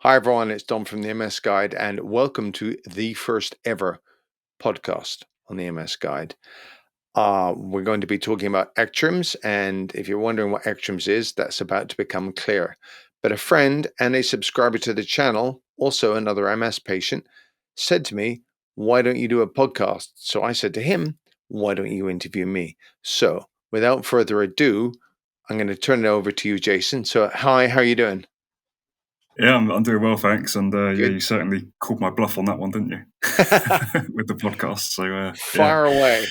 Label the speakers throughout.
Speaker 1: Hi, everyone. It's Dom from the MS Guide, and welcome to the first ever podcast on the MS Guide. We're going to be talking about ECTRIMS, and if you're wondering what ECTRIMS is, that's about to become clear. But a friend and a subscriber to the channel, also another MS patient, said to me, "Why don't you do a podcast?" So I said to him, "Why don't you interview me?" So without further ado, I'm going to turn it over to you, Jason. So, hi, how are you doing?
Speaker 2: Yeah, I'm doing well, thanks. And yeah,
Speaker 1: Good.
Speaker 2: you certainly called my bluff on that one, didn't you? With the podcast. So yeah,
Speaker 1: Far away,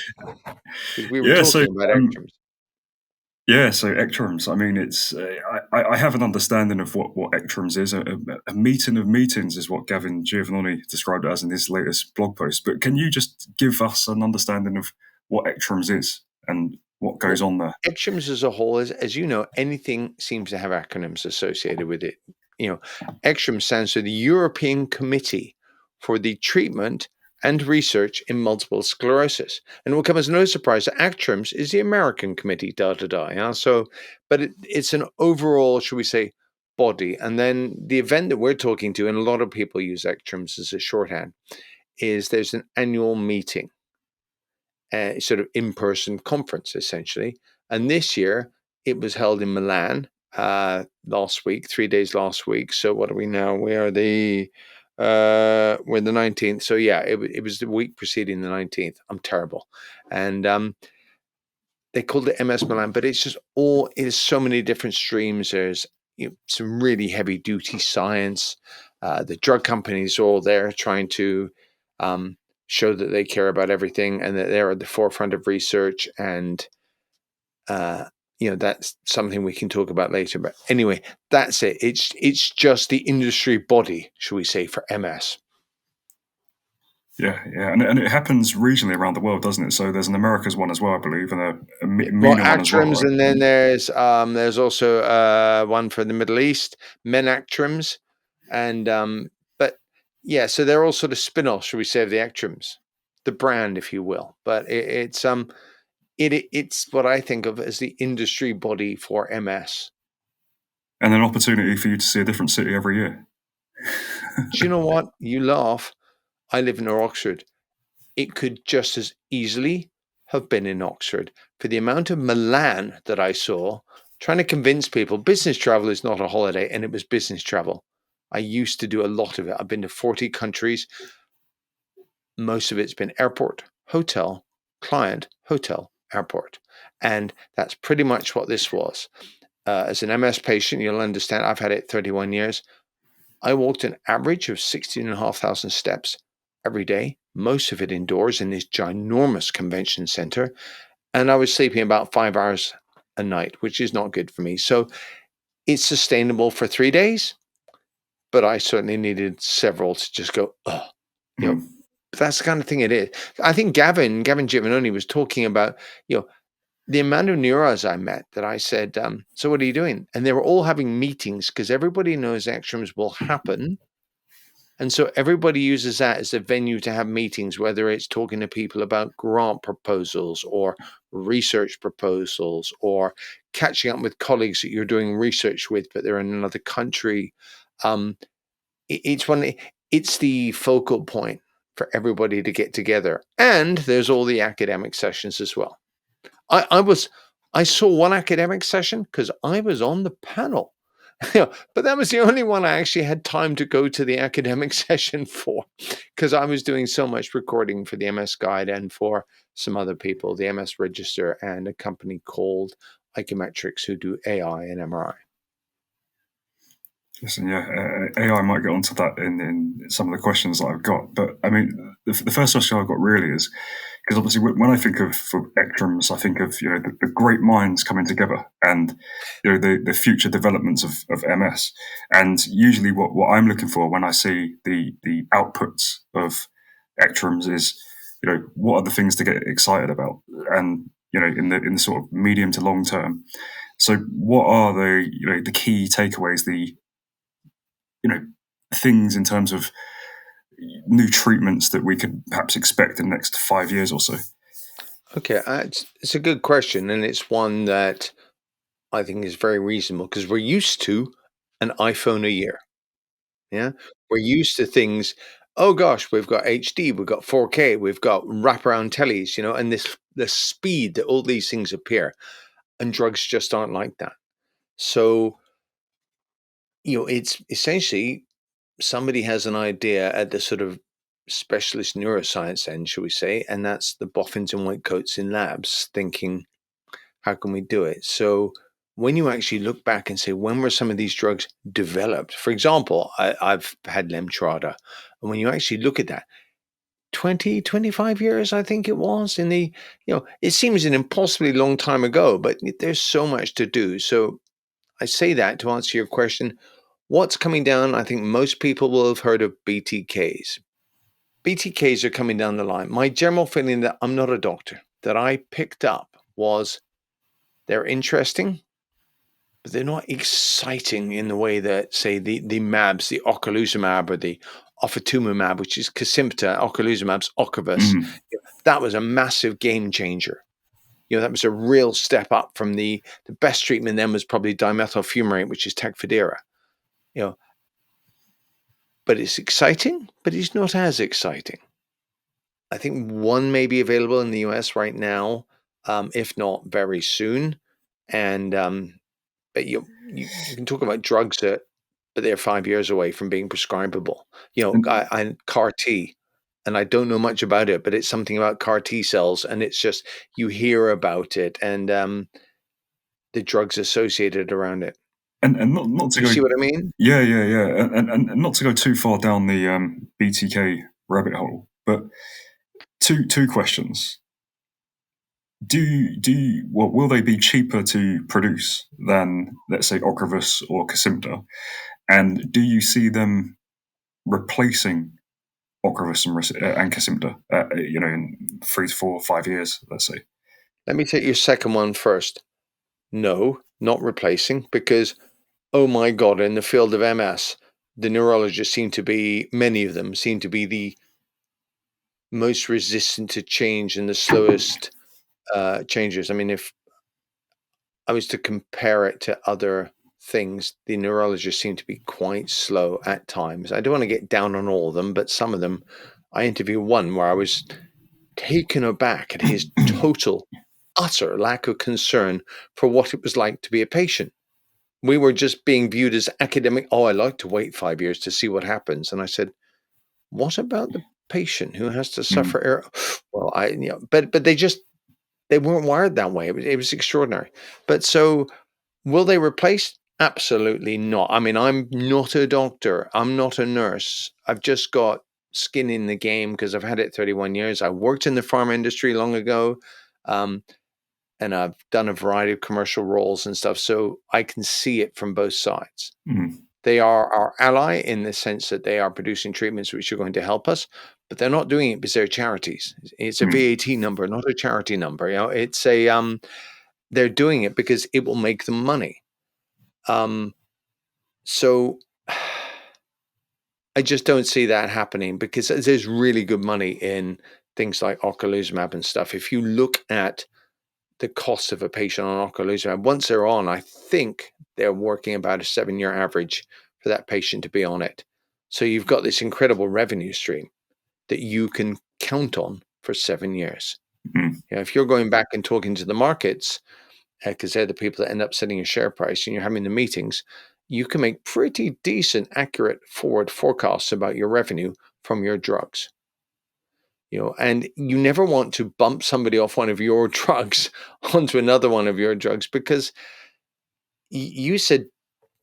Speaker 1: because we were
Speaker 2: yeah. So
Speaker 1: talking about ECTRIMS.
Speaker 2: yeah, so ECTRIMS. I mean, it's I have an understanding of what ECTRIMS is. A meeting of meetings is what Gavin Giovannoni described it as in his latest blog post. But can you just give us an understanding of what ECTRIMS is and what goes
Speaker 1: Well,
Speaker 2: on there?
Speaker 1: ECTRIMS as a whole, as you know, anything seems to have acronyms associated with it. You know, ECTRIMS stands for the European Committee for the Treatment and Research in Multiple Sclerosis. And it will come as no surprise that ACTRIMS is the American committee, Yeah? So, but it's an overall, should we say, body. And then the event that we're talking to, and a lot of people use ECTRIMS as a shorthand, is there's an annual meeting, sort of in-person conference, essentially. And this year, it was held in Milan last week, 3 days last week. So what are we now? We're the 19th. So yeah, it was the week preceding the 19th. I'm terrible, and they called it MS Milan, but it's just all it is so many different streams. There's some really heavy duty science. The drug companies are all there trying to um, show that they care about everything and that they're at the forefront of research. And that's something we can talk about later. But anyway, that's it. It's just the industry body, should we say, for MS.
Speaker 2: Yeah, yeah, and it happens regionally around the world, doesn't it? So there's an America's one as well, I believe, and a
Speaker 1: Well,
Speaker 2: MENA one as well,
Speaker 1: ACTRIMS,
Speaker 2: right?
Speaker 1: and then there's also one for the Middle East, Men ACTRIMS, and but yeah, so they're all sort of spin-offs, shall we say, of the ACTRIMS, the brand, if you will. But it's what I think of as the industry body for MS.
Speaker 2: And an opportunity for you to see a different city every year.
Speaker 1: Do you know what? You laugh. I live near Oxford. It could just as easily have been in Oxford for the amount of Milan that I saw, trying to convince people business travel is not a holiday, and it was business travel. I used to do a lot of it. I've been to 40 countries. Most of it's been airport, hotel, client, hotel, airport. And that's pretty much what this was. As an MS patient, you'll understand I've had it 31 years. I walked an average of 16,500 steps every day, most of it indoors in this ginormous convention center. And I was sleeping about 5 hours a night, which is not good for me. So it's sustainable for 3 days, but I certainly needed several to just go, oh, you know,
Speaker 2: Mm.
Speaker 1: that's the kind of thing it is. I think Gavin Giovannoni was talking about, the amount of neuros I met that I said, so what are you doing? And they were all having meetings because everybody knows ECTRIMS will happen. And so everybody uses that as a venue to have meetings, whether it's talking to people about grant proposals or research proposals or catching up with colleagues that you're doing research with, but they're in another country. Um, it's the focal point for everybody to get together. And there's all the academic sessions as well. I saw one academic session because I was on the panel. But that was the only one I actually had time to go to the academic session for, because I was doing so much recording for the MS Guide and for some other people, the MS Register and a company called Icometrics who do AI and MRI.
Speaker 2: Listen, yeah, AI might get onto that in some of the questions that I've got. But I mean, the first question I've got really is because obviously when I think of for ECTRIMS, I think of the great minds coming together and the future developments of MS. And usually, what I'm looking for when I see the outputs of ECTRIMS is what are the things to get excited about, and in the sort of medium to long term. So, what are the key takeaways, the you know things in terms of new treatments that we could perhaps expect in the next 5 years or so?
Speaker 1: Okay, it's a good question, and it's one that I think is very reasonable because we're used to an iPhone a year. Yeah, we're used to things. Oh gosh, we've got HD, we've got 4K, we've got wraparound tellies, and the speed that all these things appear, and drugs just aren't like that. So, it's essentially somebody has an idea at the sort of specialist neuroscience end, shall we say, and that's the boffins and white coats in labs thinking, how can we do it? So when you actually look back and say, when were some of these drugs developed? For example, I've had Lemtrada. And when you actually look at that, 20, 25 years, I think it was in the, it seems an impossibly long time ago, but there's so much to do. So I say that to answer your question. What's coming down? I think most people will have heard of BTKs. BTKs are coming down the line. My general feeling that I'm not a doctor, that I picked up was they're interesting, but they're not exciting in the way that, say, the mAbs, the ocrelizumab or the ofatumumab, which is Kesimpta, ocrelizumab's Ocrevus.
Speaker 2: Mm.
Speaker 1: That was a massive game changer. That was a real step up from the best treatment then was probably dimethyl fumarate, which is Tecfidera. You know, but it's exciting, but it's not as exciting. I think one may be available in the US right now, if not very soon. And but you can talk about drugs but they're 5 years away from being prescribable.
Speaker 2: And,
Speaker 1: I CAR T, and I don't know much about it, but it's something about CAR T cells, and it's just you hear about it and the drugs associated around it.
Speaker 2: and not to
Speaker 1: You
Speaker 2: go,
Speaker 1: see what I mean?
Speaker 2: yeah, yeah, yeah, and not to go too far down the BTK rabbit hole, but two questions. Will they be cheaper to produce than, let's say, Ocrevus or Kesimpta? And do you see them replacing Ocrevus and Kesimpta, in 3 to 4, 5 years, let's say?
Speaker 1: Let me take your second one first. No, not replacing, because oh my God, in the field of MS, the neurologists many of them seem to be the most resistant to change and the slowest changes. I mean, if I was to compare it to other things, the neurologists seem to be quite slow at times. I don't want to get down on all of them, but some of them, I interviewed one where I was taken aback at his total, utter lack of concern for what it was like to be a patient. We were just being viewed as academic. Oh, I like to wait 5 years to see what happens. And I said, what about the patient who has to
Speaker 2: Mm,
Speaker 1: suffer error? Well, but they weren't wired that way. It was extraordinary. But so will they replace? Absolutely not. I mean, I'm not a doctor. I'm not a nurse. I've just got skin in the game because I've had it 31 years. I worked in the pharma industry long ago. Um, and I've done a variety of commercial roles and stuff. So I can see it from both sides.
Speaker 2: mm,
Speaker 1: They are our ally in the sense that they are producing treatments which are going to help us, but they're not doing it because they're charities. It's a
Speaker 2: mm.
Speaker 1: VAT number, not a charity number. It's a they're doing it because it will make them money. So I just don't see that happening because there's really good money in things like ocrelizumab and stuff. If you look at the cost of a patient on ocrelizumab, once they're on, I think they're working about a 7-year average for that patient to be on it. So you've got this incredible revenue stream that you can count on for 7 years.
Speaker 2: Mm,
Speaker 1: If you're going back and talking to the markets, because they're the people that end up setting your share price and you're having the meetings, you can make pretty decent, accurate forward forecasts about your revenue from your drugs. And you never want to bump somebody off one of your drugs onto another one of your drugs because you said,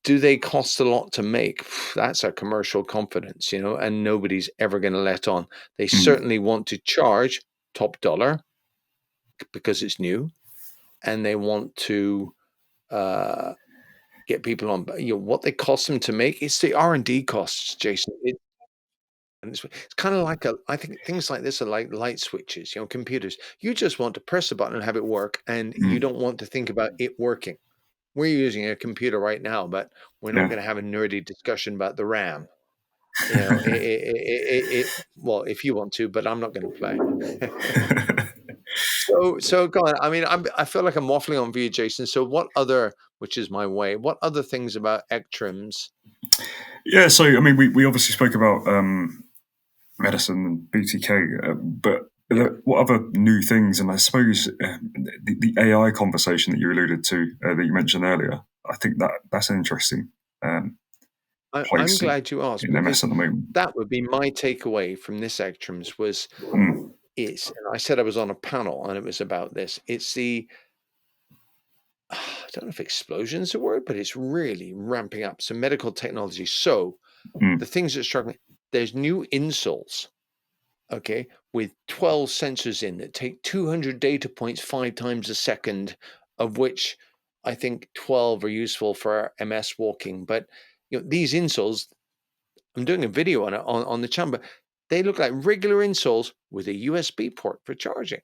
Speaker 1: do they cost a lot to make? That's a commercial confidence, and nobody's ever going to let on. They
Speaker 2: mm.
Speaker 1: certainly want to charge top dollar because it's new, and they want to uh, get people on. What they cost them to make. It's the R&D costs, Jason. And it's kind of like I think things like this are like light switches, computers. You just want to press a button and have it work, and you
Speaker 2: Mm,
Speaker 1: don't want to think about it working. We're using a computer right now, but we're not
Speaker 2: yeah.
Speaker 1: going to have a nerdy discussion about the RAM. Well, if you want to, but I'm not going to play. So go on. I mean, I feel like I'm waffling on for you, Jason. So what other, which is my way, what other things about ECTRIMS
Speaker 2: Yeah, so I mean, we obviously spoke about medicine and BTK, but
Speaker 1: Yeah.
Speaker 2: what other new things? And I suppose the AI conversation that you alluded to, that you mentioned earlier, I think that's an interesting um,
Speaker 1: I'm
Speaker 2: place
Speaker 1: glad you asked,
Speaker 2: in MS
Speaker 1: because
Speaker 2: at the moment.
Speaker 1: that would be my takeaway from this ECTRIMS was
Speaker 2: Mm,
Speaker 1: and I said I was on a panel and it was about this. It's the I don't know if explosion's a word, but it's really ramping up some medical technology. So the
Speaker 2: mm,
Speaker 1: things that struck me, there's new insoles, okay, with 12 sensors in that take 200 data points 5 times a second, of which I think 12 are useful for MS walking. But these insoles, I'm doing a video on it on the channel, but they look like regular insoles with a USB port for charging,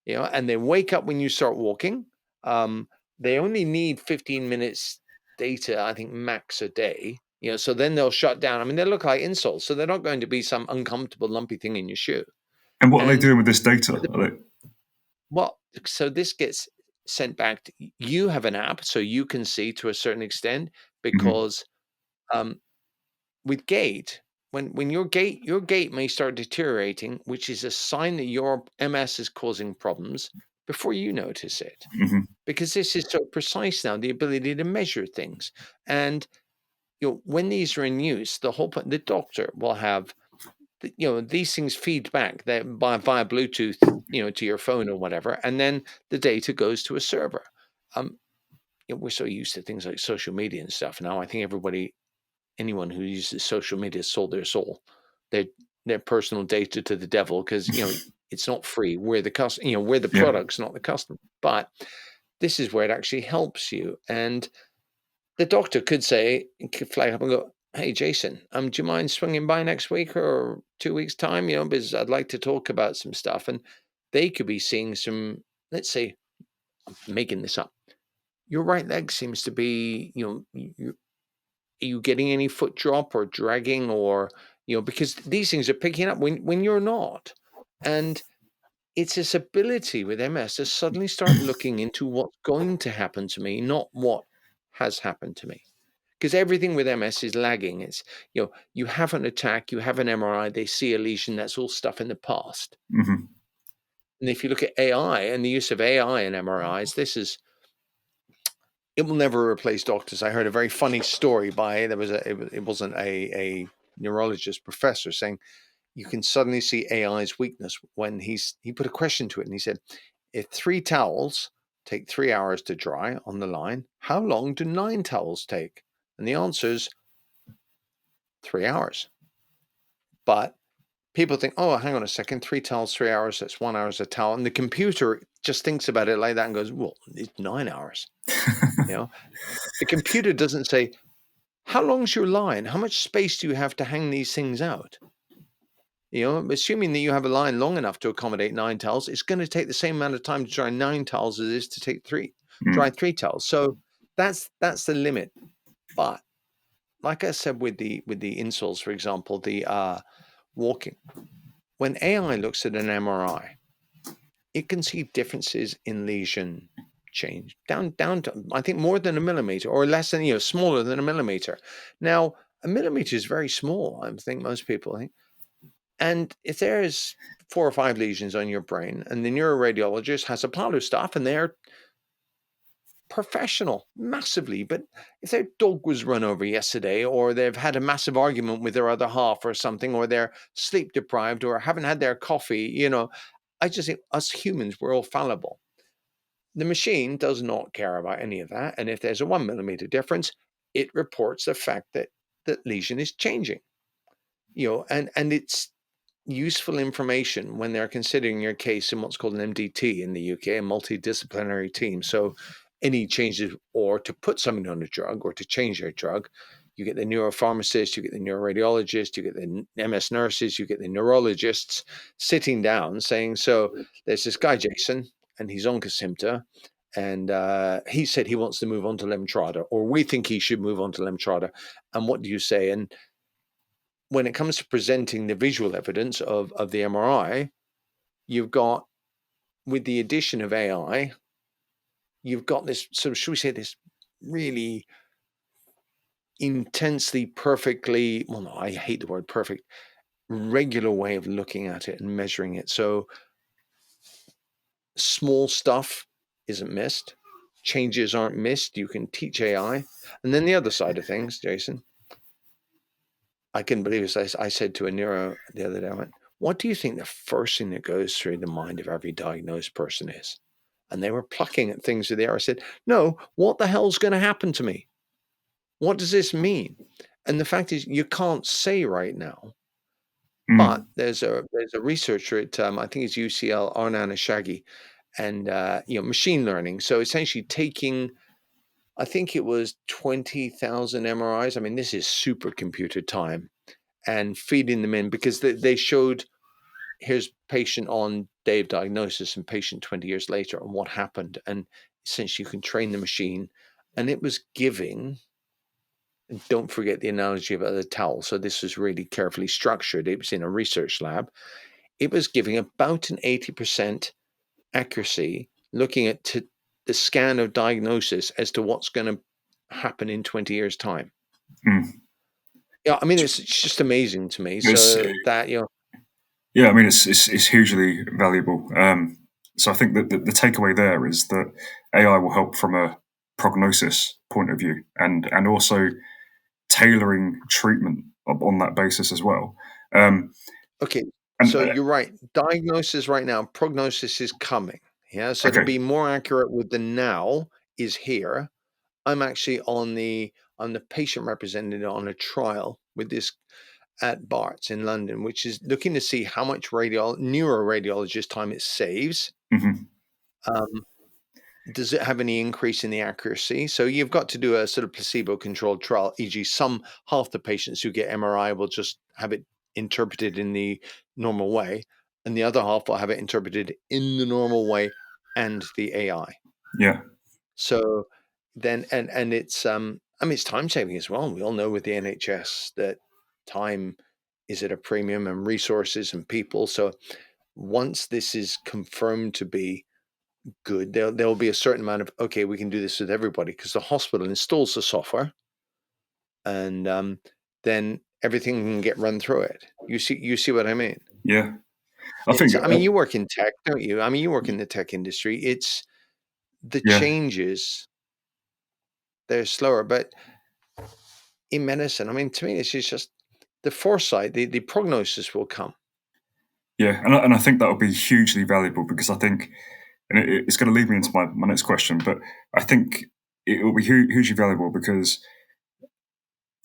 Speaker 1: and they wake up when you start walking. Um, they only need 15 minutes data, I think, max a day. So then they'll shut down. I mean, they look like insoles, so they're not going to be some uncomfortable, lumpy thing in your shoe.
Speaker 2: and what are they
Speaker 1: And
Speaker 2: doing with this data?
Speaker 1: but
Speaker 2: Are they,
Speaker 1: well, so this gets sent back. You have an app, so you can see to a certain extent,
Speaker 2: mhm,
Speaker 1: because um, with gait, when your gait may start deteriorating, which is a sign that your MS is causing problems before you notice it.
Speaker 2: mhm,
Speaker 1: Because this is so precise now, the ability to measure things. And when these are in use, the whole point, the doctor will have these things feed back that via Bluetooth, to your phone or whatever, and then the data goes to a server. Um, we're so used to things like social media and stuff now. I think anyone who uses social media sold their soul, their their personal data to the devil, because it's not free. We're the we're the
Speaker 2: yeah.
Speaker 1: products, not the customer. But this is where it actually helps you. And the doctor could flag up and go, "Hey, Jason, do you mind swinging by next week or 2 weeks time? Because I'd like to talk about some stuff." And they could be seeing some, let's say, I'm making this up. Your right leg seems to be, are you getting any foot drop or dragging, or because these things are picking up when you're not. And it's this ability with MS to suddenly start looking into what's going to happen to me, not what has happened to me. Because everything with MS is lagging. It's, you have an attack, you have an MRI, they see a lesion, that's all stuff in the past.
Speaker 2: Mhm.
Speaker 1: And if you look at AI and the use of AI in MRIs, it will never replace doctors. I heard a very funny story by there was it wasn't a neurologist professor saying you can suddenly see AI's weakness when he put a question to it, and he said, if 3 towels take 3 hours to dry on the line, how long do 9 towels take? And the answer is 3 hours. But people think, oh, hang on a second, 3 towels, 3 hours, that's 1 hour a towel. And the computer just thinks about it like that and goes, well, it's 9 hours. The computer doesn't say, how long's your line? How much space do you have to hang these things out? Assuming that you have a line long enough to accommodate 9 towels, it's going to take the same amount of time to dry 9 towels as it is to dry
Speaker 2: Mm,
Speaker 1: 3 towels. So that's the limit. But like I said, with the insoles, for example, the walking, when AI looks at an MRI, it can see differences in lesion change down to, I think, more than a millimeter, or less than, smaller than a millimeter. Now, a millimeter is very small, I think most people think. And if there's 4 or 5 lesions on your brain and the neuroradiologist has a pile of stuff and they're professional massively, but if their dog was run over yesterday, or they've had a massive argument with their other half or something, or they're sleep deprived or haven't had their coffee, I just think us humans, we're all fallible. The machine does not care about any of that. And if there's a 1 millimeter difference, it reports the fact that the lesion is changing, and it's useful information when they're considering your case in what's called an MDT in the UK, a multidisciplinary team. So any changes, or to put somebody on a drug or to change their drug, you get the neuropharmacist, you get the neuroradiologist, you get the MS nurses, you get the neurologists sitting down saying, so there's this guy, Jason, and he's on Kesimpta, and he said he wants to move on to Lemtrada, or we think he should move on to Lemtrada. And what do you say? And when it comes to presenting the visual evidence of the MRI, you've got, with the addition of AI, you've got this sort of, should we say, this really intensely, perfectly, well, no, I hate the word perfect, regular way of looking at it and measuring it. So small stuff isn't missed. Changes aren't missed. You can teach AI. And then the other side of things, Jason, I couldn't believe this. I said to a neuro the other day, I went, what do you think the first thing that goes through the mind of every diagnosed person is? And they were plucking at things with the air. I said, no, what the hell's going to happen to me? What does this mean? And the fact is, you can't say right now. But
Speaker 2: Mm.
Speaker 1: there's a researcher at I think it's UCL, Arnan Ashagi, and machine learning. So essentially taking, I think it was 20,000 MRIs. I mean, this is supercomputer time, and feeding them in because they showed, here's patient on day of diagnosis and patient 20 years later and what happened. And essentially you can train the machine, and it was giving, don't forget the analogy about the towel. So this was really carefully structured. It was in a research lab. It was giving about an 80% accuracy, looking at the scan of diagnosis as to what's going to happen in 20 years' time.
Speaker 2: Mm.
Speaker 1: Yeah, I mean, it's just amazing to me.
Speaker 2: It's,
Speaker 1: So that,
Speaker 2: yeah, I mean, it's hugely valuable. So I think that the takeaway there is that AI will help from a prognosis point of view, and also tailoring treatment on that basis as well. Um,
Speaker 1: okay,
Speaker 2: and
Speaker 1: so you're right. Diagnosis right now, prognosis is coming. Yeah, so to
Speaker 2: Okay.
Speaker 1: be more accurate with the now is here. I'm actually I'm the patient representative on a trial with this at Barts in London, which is looking to see how much neuroradiologist time it saves.
Speaker 2: Mhm.
Speaker 1: Um, does it have any increase in the accuracy? So you've got to do a sort of placebo-controlled trial, e.g., half the patients who get MRI will just have it interpreted in the normal way, and the other half will have it interpreted in the normal way and the AI.
Speaker 2: Yeah,
Speaker 1: So then, and it's I mean, it's time saving as well. We all know with the NHS that time is at a premium, and resources and people. So once this is confirmed to be good, there'll be a certain amount of, okay, we can do this with everybody, because the hospital installs the software, and then everything can get run through it. You see what I mean?
Speaker 2: yeah. I think,
Speaker 1: I mean, you work in tech, don't you? I mean, you work in the tech industry. It's the
Speaker 2: yeah,
Speaker 1: changes, they're slower, but in medicine, I mean, to me, this is just the foresight, the prognosis will come.
Speaker 2: yeah, and I think that will be hugely valuable because I think, and it's going to lead me into my next question, but I think it will be hugely valuable because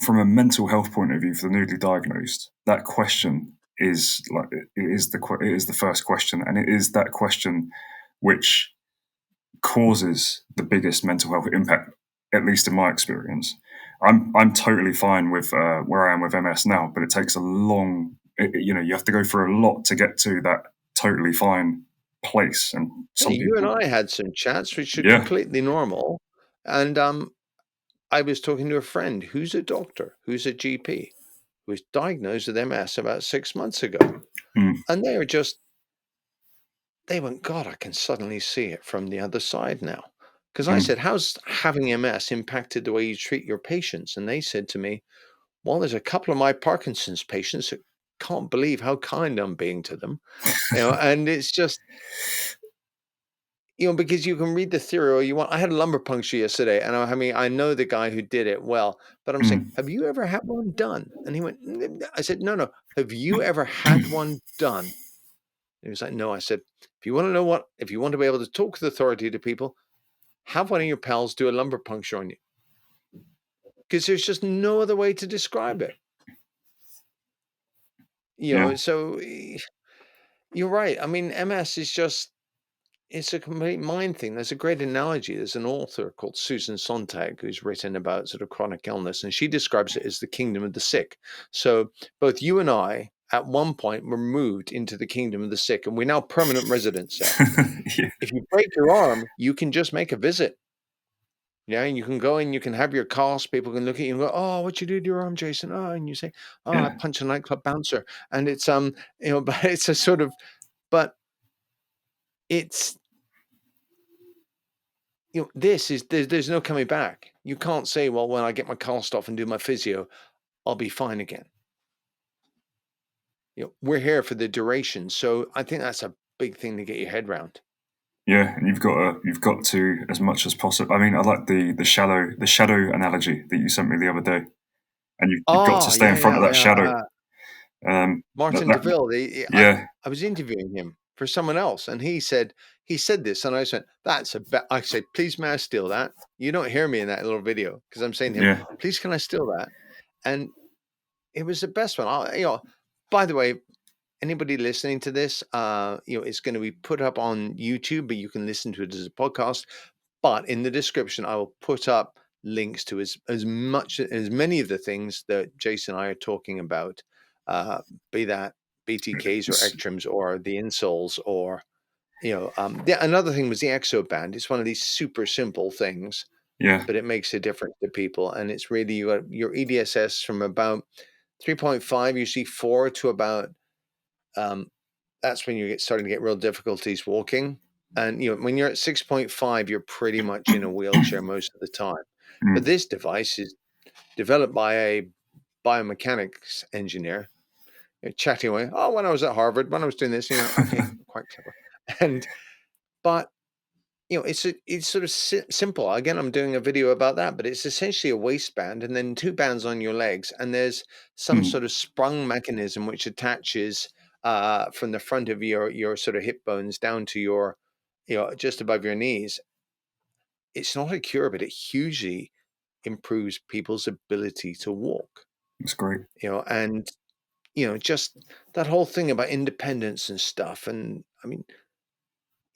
Speaker 2: from a mental health point of view for the newly diagnosed, that question is like it is the first question, and it is that question which causes the biggest mental health impact, at least in my experience. I'm totally fine with where I am with MS now, but it takes a long, you have to go through a lot to get to that totally fine place, and
Speaker 1: Hey,
Speaker 2: some
Speaker 1: you and
Speaker 2: people,
Speaker 1: I had some chats which are
Speaker 2: yeah,
Speaker 1: completely normal, and I was talking to a friend who's a doctor, who's a GP, who was diagnosed with MS about 6 months ago,
Speaker 2: mm,
Speaker 1: and they went, God, I can suddenly see it from the other side now. Because I
Speaker 2: mm.
Speaker 1: said, how's having MS impacted the way you treat your patients? And they said to me, well, there's a couple of my Parkinson's patients that can't believe how kind I'm being to them. And it's just, because you can read the theory all you want. I had a lumbar puncture yesterday, and I mean, I know the guy who did it well, but I'm saying,
Speaker 2: Mm.
Speaker 1: have you ever had one done? And he went, I said, no, no. Have you ever had one done? He was like, no. I said, if you want to be able to talk with authority to people, have one of your pals do a lumbar puncture on you, because there's just no other way to describe it.
Speaker 2: Yeah.
Speaker 1: So you're right. I mean, MS is just, it's a complete mind thing. There's a great analogy. There's an author called Susan Sontag who's written about sort of chronic illness, and she describes it as the kingdom of the sick. So both you and I, at one point, were moved into the kingdom of the sick, and we're now permanent residents there.
Speaker 2: Yeah.
Speaker 1: If you break your arm, you can just make a visit. Yeah, and you can go and you can have your cast. People can look at you and go, "Oh, what you do to your arm, Jason?" Oh, and you say, "Oh, I
Speaker 2: Yeah.
Speaker 1: punch a nightclub bouncer." And it's but it's a sort of, but it's there's no coming back. You can't say, well, when I get my cast off and do my physio, I'll be fine again. We're here for the duration. So I think that's a big thing to get your head around.
Speaker 2: Yeah, and you've got to, as much as possible. I mean, I like the shadow analogy that you sent me the other day, and you've got to
Speaker 1: Oh,
Speaker 2: stay in
Speaker 1: yeah,
Speaker 2: front of
Speaker 1: yeah,
Speaker 2: that
Speaker 1: yeah.
Speaker 2: shadow.
Speaker 1: Martin
Speaker 2: That
Speaker 1: DeVille,
Speaker 2: yeah,
Speaker 1: I was interviewing him for someone else, and he said this, and I said, I said, please, may I steal that? You don't hear me in that little video because I'm saying to him,
Speaker 2: yeah,
Speaker 1: please, can I steal that? And it was the best one. By the way, anybody listening to this, it's going to be put up on YouTube, but you can listen to it as a podcast. But in the description, I will put up links to as many of the things that Jason and I are talking about, be that BTKs or
Speaker 2: it's,
Speaker 1: ECTRIMS or the insoles or another thing was the exoband. It's one of these super simple things,
Speaker 2: yeah,
Speaker 1: but it makes a difference to people. And it's really your EDSS from about 3.5, usually 4 to about that's when you starting to get real difficulties walking. And when you're at 6.5, you're pretty much in a wheelchair most of the time. But
Speaker 2: mm,
Speaker 1: this device is developed by a biomechanics engineer, chatting away. Oh, when I was at Harvard, when I was doing this, okay, quite clever. And but it's sort of simple. Again, I'm doing a video about that, but it's essentially a waistband and then two bands on your legs, and there's some
Speaker 2: mm,
Speaker 1: sort of sprung mechanism which attaches from the front of your sort of hip bones down to your, just above your knees. It's not a cure, but it hugely improves people's ability to walk.
Speaker 2: it's great.
Speaker 1: And just that whole thing about independence and stuff. And I mean,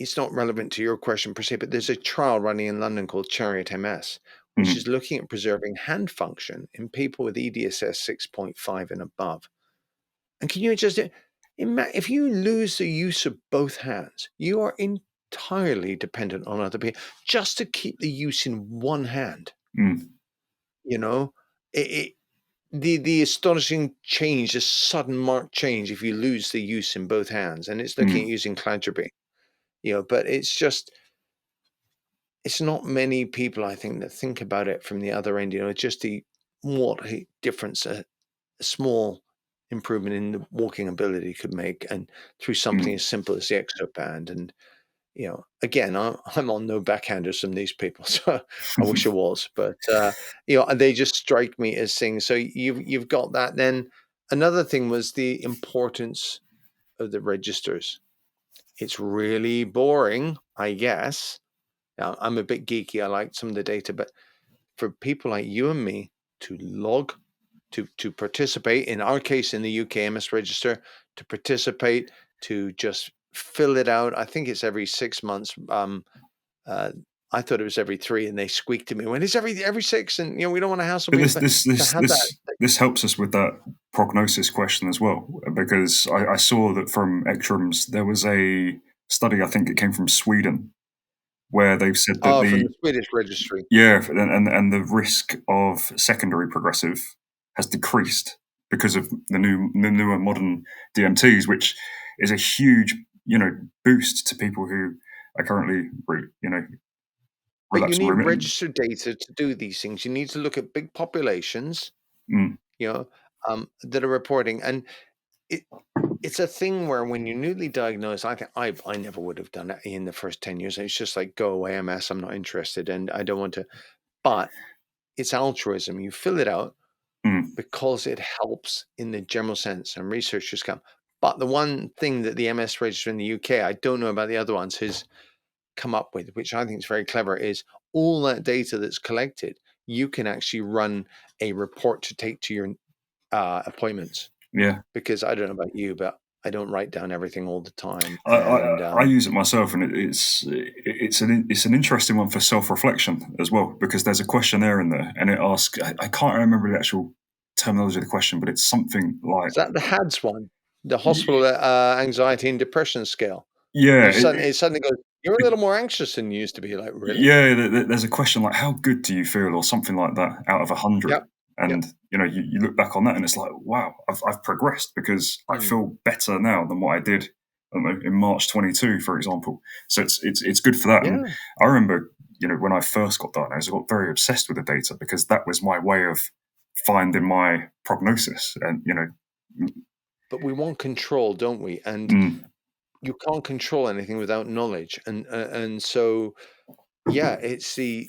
Speaker 1: it's not relevant to your question per se, but there's a trial running in London called Chariot-MS, which
Speaker 2: Mm,
Speaker 1: is looking at preserving hand function in people with EDSS 6.5 and above. And can you just if you lose the use of both hands, you are entirely dependent on other people just to keep the use in one hand.
Speaker 2: mm,
Speaker 1: You know, it, the astonishing change, the sudden marked change if you lose the use in both hands, and it's looking at
Speaker 2: mm,
Speaker 1: using cladribine. But it's not many people, I think, that think about it from the other end. Just what a difference a small improvement in the walking ability could make, and through something
Speaker 2: mm.
Speaker 1: as simple as the exoband. And again, I'm on no backhanders from these people, so I wish I was, but they just strike me as things. So you've got that. Then another thing was the importance of the registers. It's really boring, I guess. Now, I'm a bit geeky. I like some of the data, but for people like you and me to log, to participate, in our case in the UK MS Register, to participate, to just fill it out. I think it's every 6 months. Uh, I thought it was every 3, and they squeaked at me when it's every 6, and we don't want to hassle
Speaker 2: But
Speaker 1: people, but to have that.
Speaker 2: this helps us with that prognosis question as well, because I saw that from ECTRIMS there was a study, I think it came from Sweden, where they've said that
Speaker 1: Oh, from the Swedish registry.
Speaker 2: and the risk of secondary progressive has decreased because of the newer modern DMTs, which is a huge boost to people who are currently
Speaker 1: But you
Speaker 2: relapsing
Speaker 1: need
Speaker 2: remitting.
Speaker 1: registered data to do these things. You need to look at big populations,
Speaker 2: Mm,
Speaker 1: that are reporting, and it it's a thing where when you're newly diagnosed, I think I never would have done it in the first 10 years. It's just like, go away, MS. I'm not interested, and I don't want to. But it's altruism. You fill it out
Speaker 2: mm,
Speaker 1: because it helps in the general sense, and researchers come. But the one thing that the MS register in the UK, I don't know about the other ones, has come up with, which I think is very clever, is all that data that's collected, you can actually run a report to take to your appointments.
Speaker 2: yeah.
Speaker 1: Because I don't know about you, but I don't write down everything all the time.
Speaker 2: I,
Speaker 1: And
Speaker 2: I use it myself, and it's an interesting one for self reflection as well, because there's a questionnaire in there, and it asks, I can't remember the actual terminology of the question, but it's something like
Speaker 1: is that the HADS one, the hospital anxiety and depression scale?
Speaker 2: yeah,
Speaker 1: It suddenly goes, you're a little more anxious than you used to be. Like, really?
Speaker 2: yeah. There's a question like how good do you feel, or something like that, out of 100,
Speaker 1: Yep. Yep.
Speaker 2: and you look back on that, and it's like wow, I've progressed because I
Speaker 1: Mm.
Speaker 2: feel better now than what I did. I don't know, in March 22, for example. So it's good for that. And
Speaker 1: Yeah.
Speaker 2: I remember when I first got diagnosed, I got very obsessed with the data because that was my way of finding my prognosis. And
Speaker 1: But we want control, don't we? And
Speaker 2: mm,
Speaker 1: you can't control anything without knowledge. And so, yeah, it's a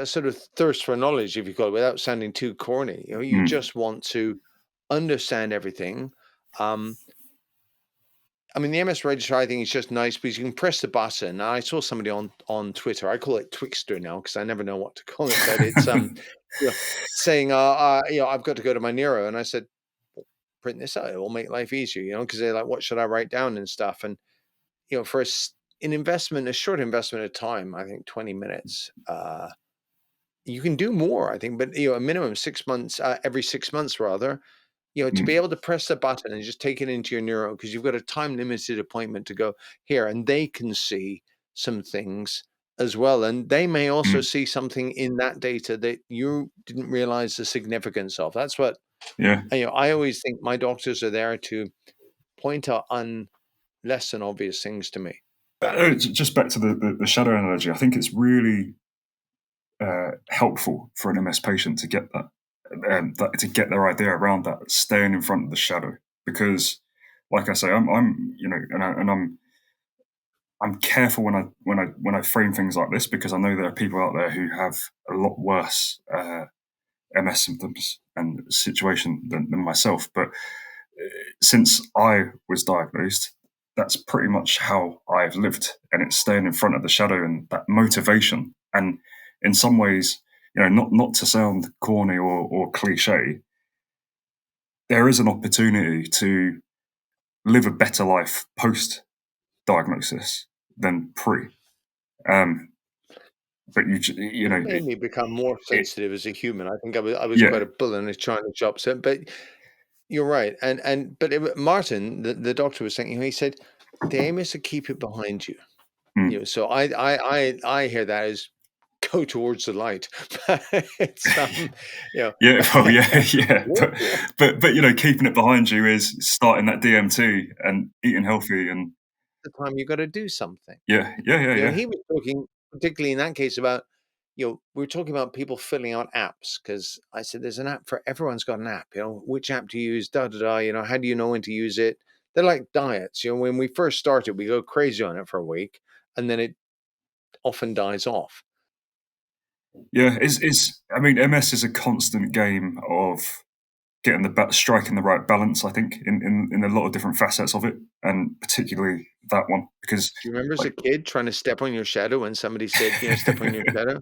Speaker 1: sort of thirst for knowledge, if you call it, without sounding too corny. You
Speaker 2: mm,
Speaker 1: just want to understand everything. Um, I mean, the MS Register, I think, is just nice because you can press the button. I saw somebody on Twitter. I call it Twixter now because I never know what to call it. But it's you know, saying, I've got to go to my neuro, and I said, "Well, print this out. It will make life easier, because they're like, what should I write down and stuff. And for an investment, a short investment of time, I think 20 minutes. You can do more, I think, but a minimum 6 months, every 6 months rather, to be
Speaker 2: mm,
Speaker 1: able to press the button and just take it into your neuro because you've got a time limited appointment to go here, and they can see some things as well. And they may also
Speaker 2: mm,
Speaker 1: see something in that data that you didn't realize the significance of. That's what,
Speaker 2: yeah.
Speaker 1: I always think my doctors are there to point out less than obvious things to me.
Speaker 2: Just back to the shadow analogy, I think it's really helpful for an MS patient to get to get their idea around that, staying in front of the shadow, because, like I say, I'm I'm careful when I frame things like this because I know there are people out there who have a lot worse MS symptoms and situation than myself. But since I was diagnosed, that's pretty much how I've lived, and it's staying in front of the shadow and that motivation. And in some ways, not to sound corny or cliche, there is an opportunity to live a better life post diagnosis than pre. Um, but
Speaker 1: It made me become more
Speaker 2: it
Speaker 1: sensitive as a human. I think I was quite
Speaker 2: yeah.
Speaker 1: a bull in a china shop. So, but you're right. But Martin, the doctor was saying, he said the aim is to keep it behind you.
Speaker 2: Mm.
Speaker 1: So I hear that as go towards the light. But it's
Speaker 2: Yeah, well, yeah, yeah,
Speaker 1: work
Speaker 2: but keeping it behind you is starting that DMT and eating healthy, and
Speaker 1: the time you got to do something.
Speaker 2: yeah, yeah, yeah, yeah.
Speaker 1: He was talking particularly in that case about, we were talking about people filling out apps because I said there's an app for everyone's got an app. Which app to use? Da da da. How do you know when to use it? They're like diets. When we first started, we go crazy on it for a week, and then it often dies off.
Speaker 2: Yeah, is I mean, MS is a constant game of getting striking the right balance. I think in a lot of different facets of it, and particularly that one because
Speaker 1: Do you remember as a
Speaker 2: like
Speaker 1: kid trying to step on your shadow when somebody said, step on your shadow?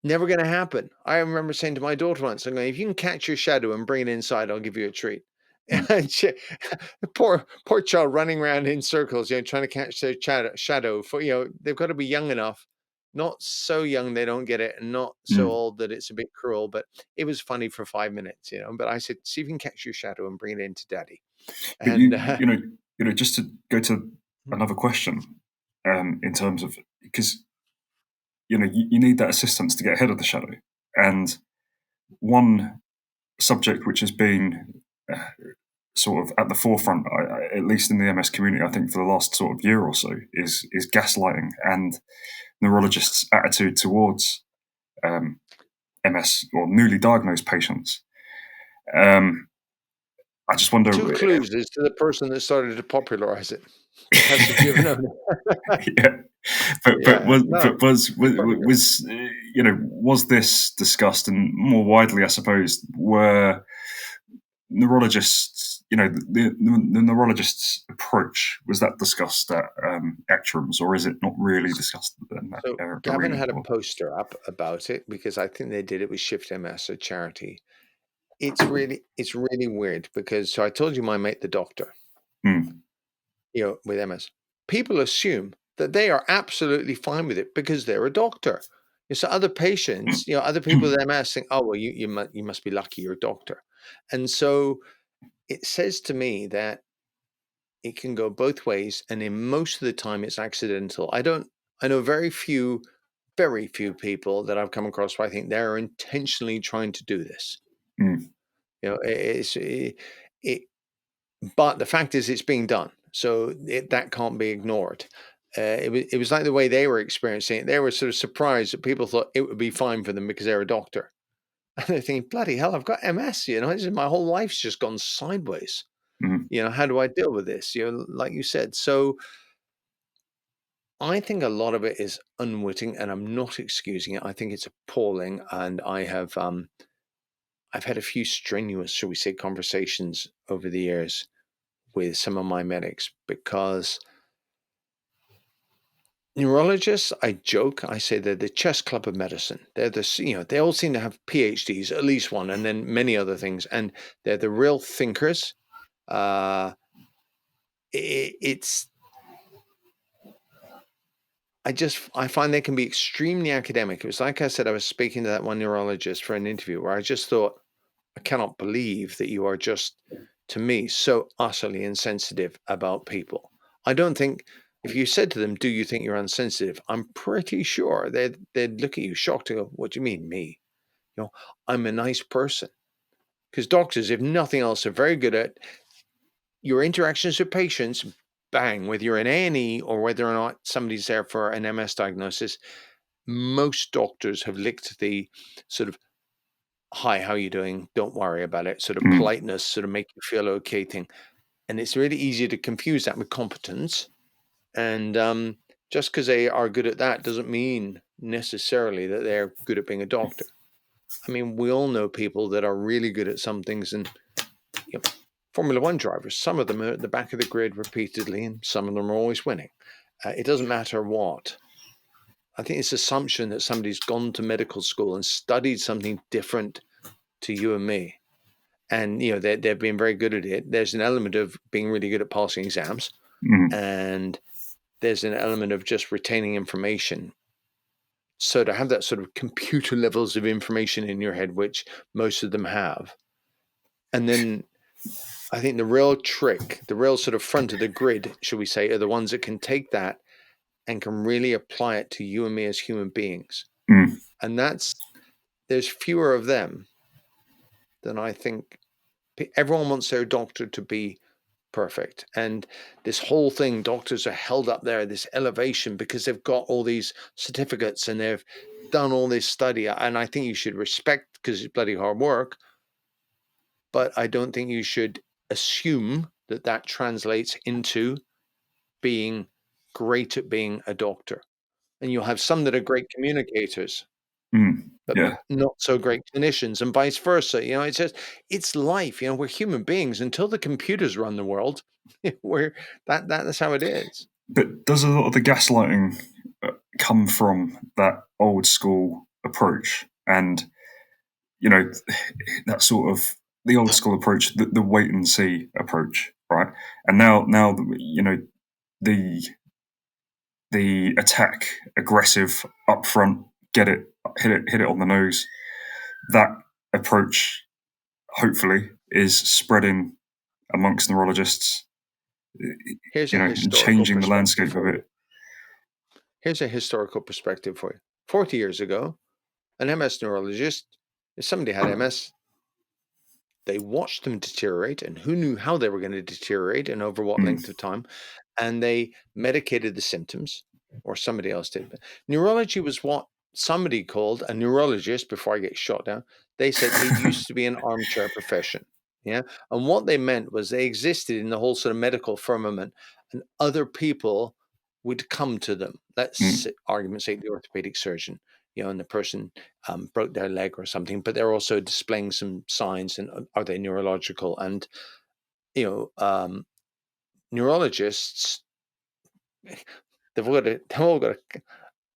Speaker 1: Never going to happen. I remember saying to my daughter once, I'm going, if you can catch your shadow and bring it inside, I'll give you a treat.
Speaker 2: Mm,
Speaker 1: And poor child running around in circles, trying to catch their shadow. For they've got to be young enough, not so young they don't get it, and not so
Speaker 2: mm.
Speaker 1: old that it's a bit cruel. But it was funny for 5 minutes. But I said, see if you can catch your shadow and bring it into daddy.
Speaker 2: But
Speaker 1: And
Speaker 2: just to go to another question, in terms of because you need that assistance to get ahead of the shadow, and one subject which has been uh, sort of at the forefront, at least in the MS community, I think for the last sort of year or so, is gaslighting and neurologists' attitude towards um, MS or newly diagnosed patients. Um, I just wonder.
Speaker 1: two clues as to the person that started to popularize it. Progressive given.
Speaker 2: Yeah, but
Speaker 1: Yeah,
Speaker 2: was
Speaker 1: no,
Speaker 2: but was
Speaker 1: good
Speaker 2: was,
Speaker 1: question.
Speaker 2: was was this discussed, and more widely, I suppose, were neurologists, the neurologist's approach, was that discussed at ECTRIMS, or is it not really discussed in that
Speaker 1: So Gavin
Speaker 2: arena?
Speaker 1: had a
Speaker 2: Or,
Speaker 1: poster up about it because I think they did it with Shift.ms, a charity. It's really weird because so I told you my mate the doctor,
Speaker 2: mm,
Speaker 1: with MS. People assume that they are absolutely fine with it because they're a doctor. So other patients, other people with MS think, oh well, you must be lucky you're a doctor, and so it says to me that it can go both ways, and in most of the time it's accidental. I know very few people that I've come across where I think they're intentionally trying to do this.
Speaker 2: mm,
Speaker 1: It, but the fact is it's being done. So that can't be ignored. it was like the way they were experiencing it. They were sort of surprised that people thought it would be fine for them because they're a doctor. And they're thinking, bloody hell, I've got MS, my whole life's just gone sideways.
Speaker 2: Mm.
Speaker 1: How do I deal with this? Like you said. So I think a lot of it is unwitting, and I'm not excusing it. I think it's appalling, and I've had a few strenuous, shall we say, conversations over the years with some of my medics because neurologists, I joke, I say they're the chess club of medicine. They're they all seem to have PhDs, at least one, and then many other things, and they're the real thinkers. Uh, it's I find they can be extremely academic. It was like I said, I was speaking to that one neurologist for an interview where I just thought, I cannot believe that you are just, to me, so utterly insensitive about people. I don't think if you said to them, "Do you think you're insensitive?" I'm pretty sure they'd look at you shocked and go, "What do you mean, me? I'm a nice person." Because doctors, if nothing else, are very good at your interactions with patients. Bang, whether you're an A&E or whether or not somebody's there for an MS diagnosis, most doctors have licked the sort of "Hi, how you doing? Don't worry about it," sort of
Speaker 2: Mm.
Speaker 1: politeness, sort of make you feel okay thing. And it's really easy to confuse that with competence. And just because they are good at that doesn't mean necessarily that they're good at being a doctor. I mean, we all know people that are really good at some things, and you know, Formula One drivers, some of them are at the back of the grid repeatedly, and some of them are always winning. It doesn't matter what. I think this assumption that somebody's gone to medical school and studied something different to you and me, and they've been very good at it. There's an element of being really good at passing exams,
Speaker 2: Mm.
Speaker 1: and there's an element of just retaining information. So to have that sort of computer levels of information in your head, which most of them have, and then I think the real trick, the real sort of front of the grid, shall we say, are the ones that can take that and can really apply it to you and me as human beings.
Speaker 2: Mm.
Speaker 1: And there's fewer of them than I think. Everyone wants their doctor to be perfect. And this whole thing, doctors are held up there, this elevation, because they've got all these certificates and they've done all this study. And I think you should respect, because it's bloody hard work, but I don't think you should assume that that translates into being great at being a doctor. And you'll have some that are great communicators,
Speaker 2: Mm.
Speaker 1: but
Speaker 2: Yeah.
Speaker 1: not so great clinicians, and vice versa. It's life. We're human beings until the computers run the world. We're that's how it is.
Speaker 2: But does a lot of the gaslighting come from that old school approach? And you know, that sort of the old school approach, the wait and see approach, right? And now the the attack, aggressive, upfront, get it, hit it on the nose. That approach, hopefully, is spreading amongst neurologists,
Speaker 1: Here's a
Speaker 2: and
Speaker 1: historical
Speaker 2: changing the
Speaker 1: perspective
Speaker 2: landscape a
Speaker 1: for you.
Speaker 2: bit.
Speaker 1: Here's a historical perspective for you. 40 years ago, an MS neurologist, if somebody had MS, they watched them deteriorate, and who knew how they were going to deteriorate and over what
Speaker 2: Mm.
Speaker 1: length of time, and they medicated the symptoms, or somebody else did. But neurology was what somebody called a neurologist. Before I get shot down, they said it used to be an armchair profession. Yeah, and what they meant was they existed in the whole sort of medical firmament, and other people would come to them. Let's
Speaker 2: Mm.
Speaker 1: argument say the orthopedic surgeon, and the person broke their leg or something, but they're also displaying some signs, and are they neurological? And you know, um, neurologists, they've all got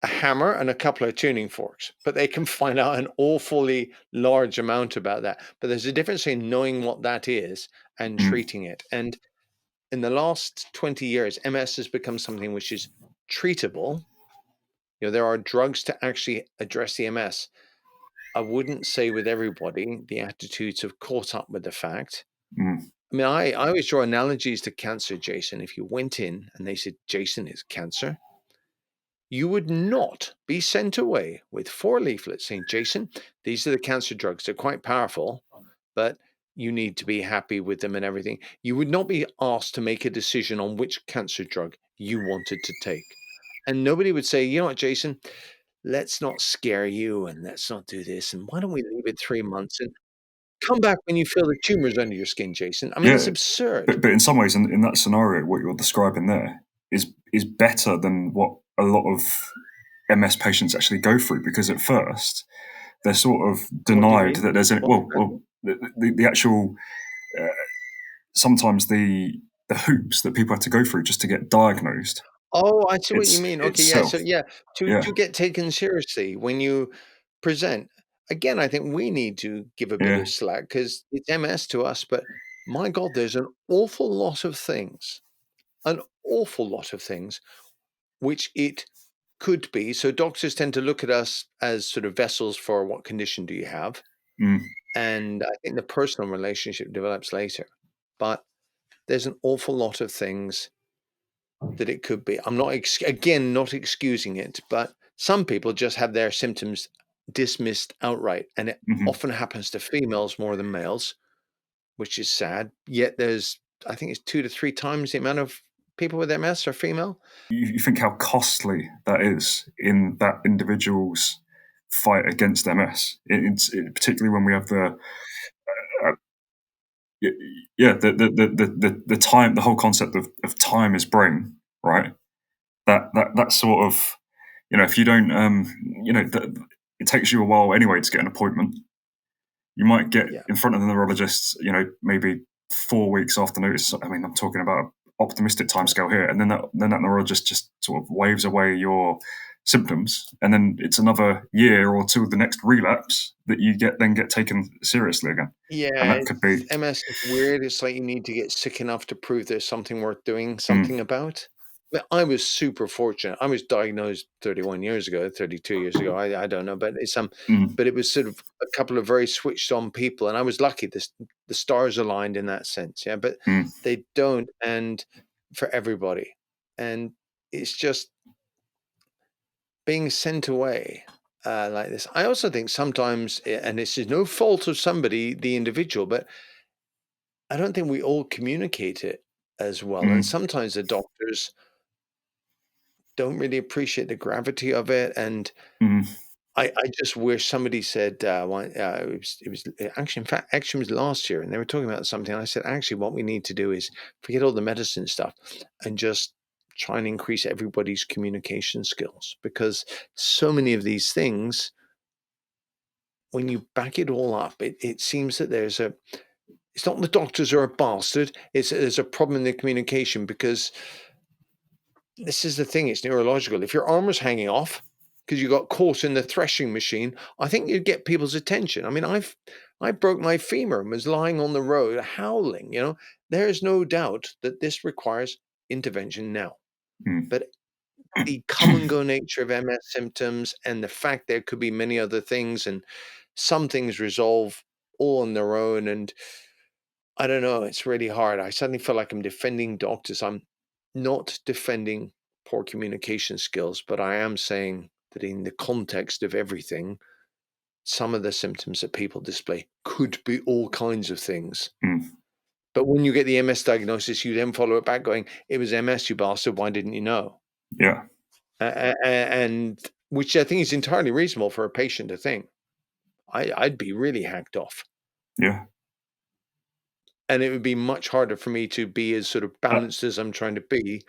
Speaker 1: a hammer and a couple of tuning forks, but they can find out an awfully large amount about that. But there's a difference in knowing what that is and
Speaker 2: Mm.
Speaker 1: treating it. And in the last 20 years, MS has become something which is treatable. There are drugs to actually address the MS. I wouldn't say with everybody the attitudes have caught up with the fact.
Speaker 2: Mm.
Speaker 1: I mean, I always draw analogies to cancer, Jason. If you went in and they said, Jason is cancer, you would not be sent away with 4 leaflets saying, Jason, these are the cancer drugs. They're quite powerful, but you need to be happy with them and everything. You would not be asked to make a decision on which cancer drug you wanted to take. And nobody would say, you know what, Jason, let's not scare you and let's not do this. And why don't we leave it 3 months and come back when you feel the tumors under your skin, Jason? I mean, it's
Speaker 2: Yeah,
Speaker 1: absurd.
Speaker 2: but in some ways, in that scenario, what you're describing there is better than what a lot of MS patients actually go through, because at first they're sort of
Speaker 1: What do you
Speaker 2: denied
Speaker 1: mean?
Speaker 2: that there's any,
Speaker 1: What's better?
Speaker 2: the actual uh, sometimes the hoops that people have to go through just to get diagnosed.
Speaker 1: Oh, I see what you
Speaker 2: It's
Speaker 1: mean. Okay, yeah. So
Speaker 2: itself.
Speaker 1: yeah,
Speaker 2: Yeah,
Speaker 1: to get taken seriously when you present. Again, I think we need to give a bit
Speaker 2: yeah,
Speaker 1: of slack because it's MS to us, but my God, there's an awful lot of things which it could be. So doctors tend to look at us as sort of vessels for what condition do you have?
Speaker 2: mm,
Speaker 1: And I think the personal relationship develops later. But there's an awful lot of things that it could be. I'm not again not excusing it, but some people just have their symptoms dismissed outright, and it
Speaker 2: mhm.
Speaker 1: often happens to females more than males, which is sad. Yet there's, I think it's 2 to 3 times the amount of people with MS are female.
Speaker 2: You think how costly that is in that individual's fight against MS. Particularly when we have uh, yeah, the time, the whole concept of time is brain, right? That sort of, if you don't, it takes you a while anyway to get an appointment. You might get
Speaker 1: Yeah,
Speaker 2: in front of the neurologist, maybe 4 weeks after notice. I mean, I'm talking about an optimistic
Speaker 1: yeah.
Speaker 2: timescale here, and then that neurologist just sort of waves away your symptoms, and then it's another year or two of the next relapse that you get taken seriously again, and
Speaker 1: Yeah,
Speaker 2: that could be.
Speaker 1: MS is weird. It's like you need to get sick enough to prove there's something worth doing
Speaker 2: Mm,
Speaker 1: something about. But I was super fortunate. I was diagnosed 31 years ago, 32 years ago. I don't know, but
Speaker 2: mm,
Speaker 1: but it was sort of a couple of very switched on people, and I was lucky. The stars aligned in that sense, yeah. But
Speaker 2: mm,
Speaker 1: they don't, and for everybody, and it's just being sent away like this. I also think sometimes, and this is no fault of somebody, the individual, but I don't think we all communicate it as well. And
Speaker 2: mm,
Speaker 1: sometimes the doctors don't really appreciate the gravity of it. And
Speaker 2: mm,
Speaker 1: I just wish somebody said, it was actually, in fact, actually, it was last year, and they were talking about something. I said, actually, what we need to do is forget all the medicine stuff and just try and increase everybody's communication skills because so many of these things, when you back it all up, it seems that it's not the doctors are a bastard, there's a problem in the communication because this is the thing, it's neurological. If your arm was hanging off because you got caught in the threshing machine, I think you'd get people's attention. I mean, I broke my femur and was lying on the road howling, you know. There is no doubt that this requires intervention now.
Speaker 2: mm.
Speaker 1: But the come and go nature of MS symptoms and the fact there could be many other things and some things resolve all on their own. And I don't know, it's really hard. I suddenly feel like I'm defending doctors. I'm not defending poor communication skills, but I am saying that in the context of everything, some of the symptoms that people display could be all kinds of things.
Speaker 2: Mm.
Speaker 1: But when you get the MS diagnosis, you then follow it back going, it was MS, you bastard. Why didn't you know?
Speaker 2: Yeah,
Speaker 1: And which I think is entirely reasonable for a patient to think. I'd be really hacked off.
Speaker 2: yeah.
Speaker 1: And it would be much harder for me to be as sort of
Speaker 2: I,
Speaker 1: balanced as I'm trying to be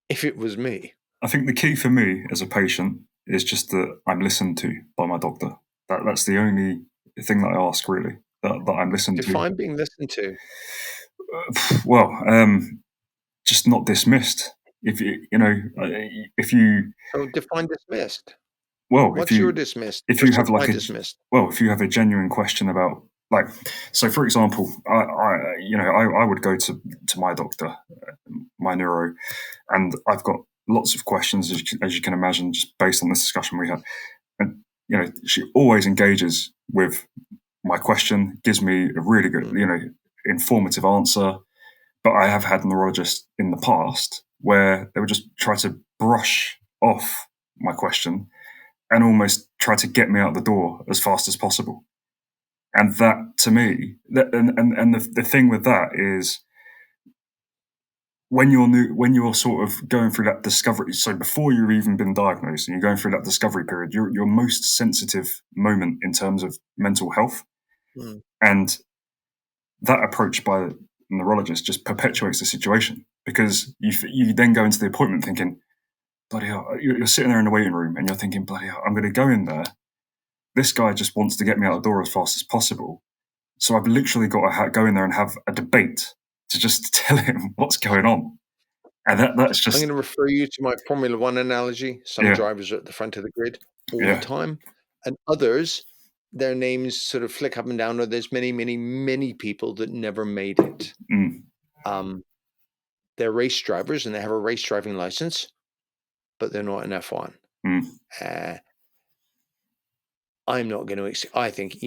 Speaker 1: if it was me.
Speaker 2: I think the key for me as a patient is just that I'm listened to by my doctor. That's the only thing that I ask, really, that I'm listened to.
Speaker 1: Define being listened to.
Speaker 2: Well, just not dismissed. If if you,
Speaker 1: So define dismissed.
Speaker 2: well,
Speaker 1: What's your dismissed
Speaker 2: if you
Speaker 1: versus
Speaker 2: have
Speaker 1: my
Speaker 2: like
Speaker 1: dismissed?
Speaker 2: if you have a genuine question about, like, so for example, I would go to my doctor, my neuro, and I've got lots of questions, as you can imagine, just based on this discussion we had. And she always engages with my question, gives me a really good,
Speaker 1: Mm,
Speaker 2: informative answer. But I have had neurologists in the past where they would just try to brush off my question and almost try to get me out the door as fast as possible. And that, to me, and the thing with that is, when you're sort of going through that discovery, so before you've even been diagnosed and you're going through that discovery period, you're your most sensitive moment in terms of mental health.
Speaker 1: Mm.
Speaker 2: And that approach by the neurologist just perpetuates the situation, because you then go into the appointment thinking, bloody hell, you're sitting there in the waiting room and you're thinking, bloody hell, I'm going to go in there. This guy just wants to get me out the door as fast as possible. So I've literally got to go in there and have a debate to just tell him what's going on. And that's
Speaker 1: I'm
Speaker 2: just,
Speaker 1: going to refer you to my Formula One analogy. Some
Speaker 2: yeah,
Speaker 1: drivers are at the front of the grid all the
Speaker 2: yeah,
Speaker 1: time, and others, their names sort of flick up and down, or there's many, many, many people that never made it.
Speaker 2: mm,
Speaker 1: Um, they're race drivers and they have a race driving license, but they're not an F1.
Speaker 2: mm,
Speaker 1: Uh, I'm not going to, I think,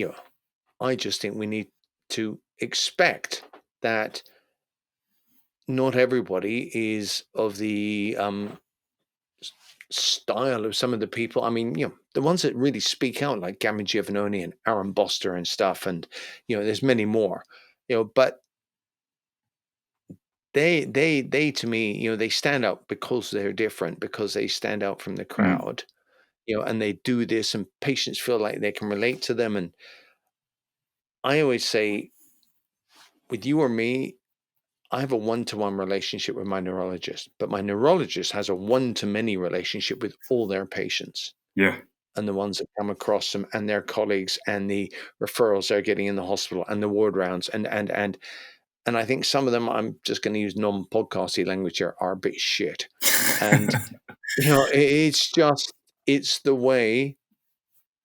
Speaker 1: I just think we need to expect that not everybody is of the style of some of the people. I mean, the ones that really speak out, like Gavin Giovannoni and Aaron Boster and stuff, and there's many more. But they to me, they stand out because they're different, because they stand out from the
Speaker 2: mm,
Speaker 1: crowd. And they do this, and patients feel like they can relate to them. And I always say, with you or me, I have a one-to-one relationship with my neurologist, but my neurologist has a one-to-many relationship with all their patients
Speaker 2: yeah.
Speaker 1: and the ones that come across them and their colleagues and the referrals they're getting in the hospital and the ward rounds. And I think some of them, I'm just going to use non-podcasty language here, are a bit shit. And, it's the way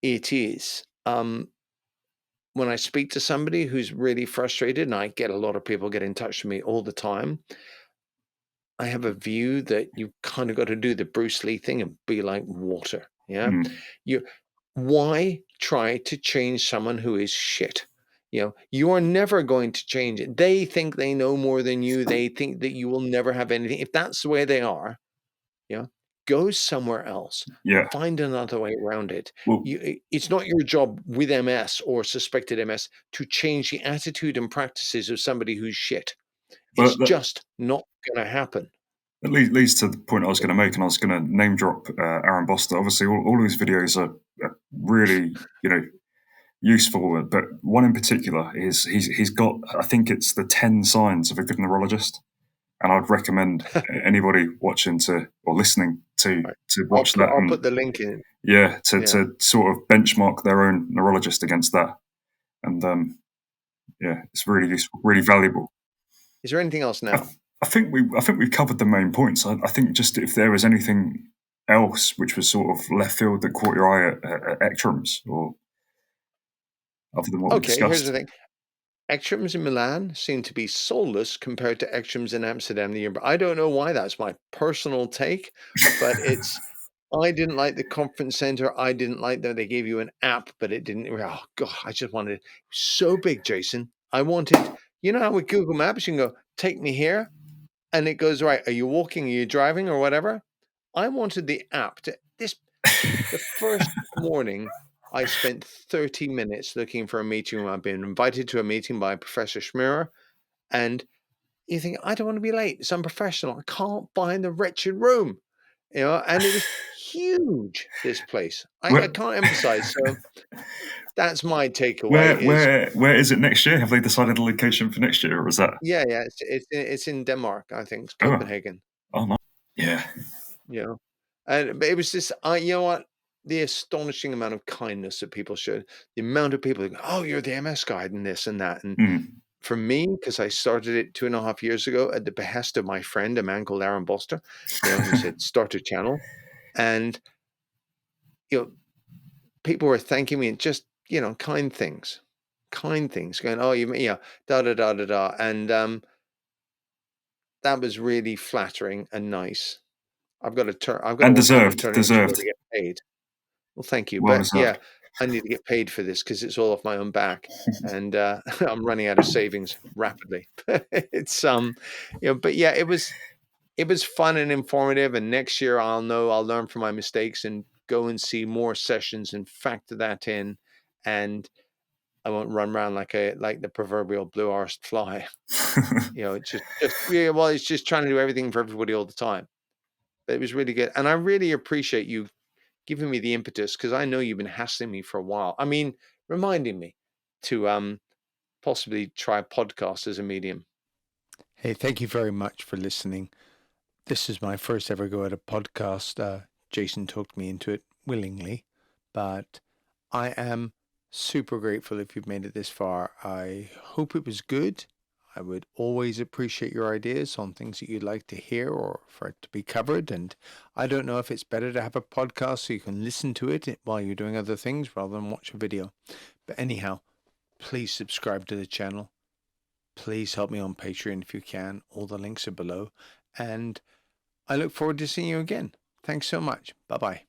Speaker 1: it is. When I speak to somebody who's really frustrated, and I get a lot of people get in touch with me all the time, I have a view that you kind of got to do the Bruce Lee thing and be like water. Yeah.
Speaker 2: Mm,
Speaker 1: You Why try to change someone who is shit? You are never going to change it. They think they know more than you. They think that you will never have anything. If that's the way they are, yeah, go somewhere else.
Speaker 2: yeah.
Speaker 1: Find another way around it.
Speaker 2: Well,
Speaker 1: It's not your job with MS or suspected MS to change the attitude and practices of somebody who's shit. It's
Speaker 2: but
Speaker 1: just not going to happen.
Speaker 2: that leads to the point I was going to make, and I was going to name drop Aaron Boster. Obviously, all his videos are really, useful, but one in particular is he's got, I think it's the 10 signs of a good neurologist, and I'd recommend anybody watching to or listening
Speaker 1: Right.
Speaker 2: to
Speaker 1: I'll
Speaker 2: watch
Speaker 1: put
Speaker 2: that,
Speaker 1: I'll
Speaker 2: and
Speaker 1: put the link in.
Speaker 2: yeah,
Speaker 1: Yeah.
Speaker 2: to sort of benchmark their own neurologist against that, and yeah, it's really useful, really valuable.
Speaker 1: Is there anything else
Speaker 2: I,
Speaker 1: now?
Speaker 2: th- I think we've covered the main points. I think just if there was anything else which was sort of left field that caught your eye at ECTRIMS, or other than what we
Speaker 1: Okay, here's
Speaker 2: discussed.
Speaker 1: the thing. ECTRIMS in Milan seem to be soulless compared to ECTRIMS in Amsterdam the year. But I don't know why. That's my personal take. But I didn't like the conference center. I didn't like that they gave you an app, but it didn't. Oh God, I just wanted it so big, Jason. I wanted, how with Google Maps you can go, take me here, and it goes right. Are you walking? Are you driving or whatever? I wanted the app to this. The first morning, I spent 30 minutes looking for a meeting room. I've been invited to a meeting by Professor Schmirer, and you think, I don't want to be late. It's unprofessional. I can't find the wretched room. And it was huge, this place. I
Speaker 2: Where,
Speaker 1: can't emphasize. So that's my takeaway is,
Speaker 2: where is it next year? Have they decided the location for next year, or is that?
Speaker 1: yeah, it's in Denmark, I think. It's
Speaker 2: Oh,
Speaker 1: Copenhagen.
Speaker 2: oh, no. Yeah.
Speaker 1: You know, but it was just, you know what? The astonishing amount of kindness that people showed, the amount of people who go, oh, you're the MS guide and this and that. And
Speaker 2: Mm.
Speaker 1: for me, because I started it 2.5 years ago at the behest of my friend, a man called Aaron Boster, who said, start a channel. And, people were thanking me and just, kind things going, oh, da, da, da, da, da. And that was really flattering and nice. I've got to
Speaker 2: And
Speaker 1: work on
Speaker 2: deserved,
Speaker 1: returning to go to
Speaker 2: deserved,
Speaker 1: get paid. Well, thank you.
Speaker 2: well
Speaker 1: But yeah,
Speaker 2: deserved.
Speaker 1: I need to get paid for this because it's all off my own back. And I'm running out of savings rapidly. It's but yeah, it was fun and informative. And next year I'll learn from my mistakes and go and see more sessions and factor that in. And I won't run around like the proverbial blue-arsed fly. It's just yeah, well, it's just trying to do everything for everybody all the time. But it was really good, and I really appreciate you giving me the impetus because I know you've been hassling me for a while. I mean, reminding me to possibly try a podcast as a medium.
Speaker 3: Hey, thank you very much for listening. This is my first ever go at a podcast. Jason talked me into it willingly, but I am super grateful if you've made it this far. I hope it was good. I would always appreciate your ideas on things that you'd like to hear or for it to be covered. And I don't know if it's better to have a podcast so you can listen to it while you're doing other things rather than watch a video. But anyhow, please subscribe to the channel. Please help me on Patreon if you can. All the links are below. And I look forward to seeing you again. Thanks so much. Bye-bye.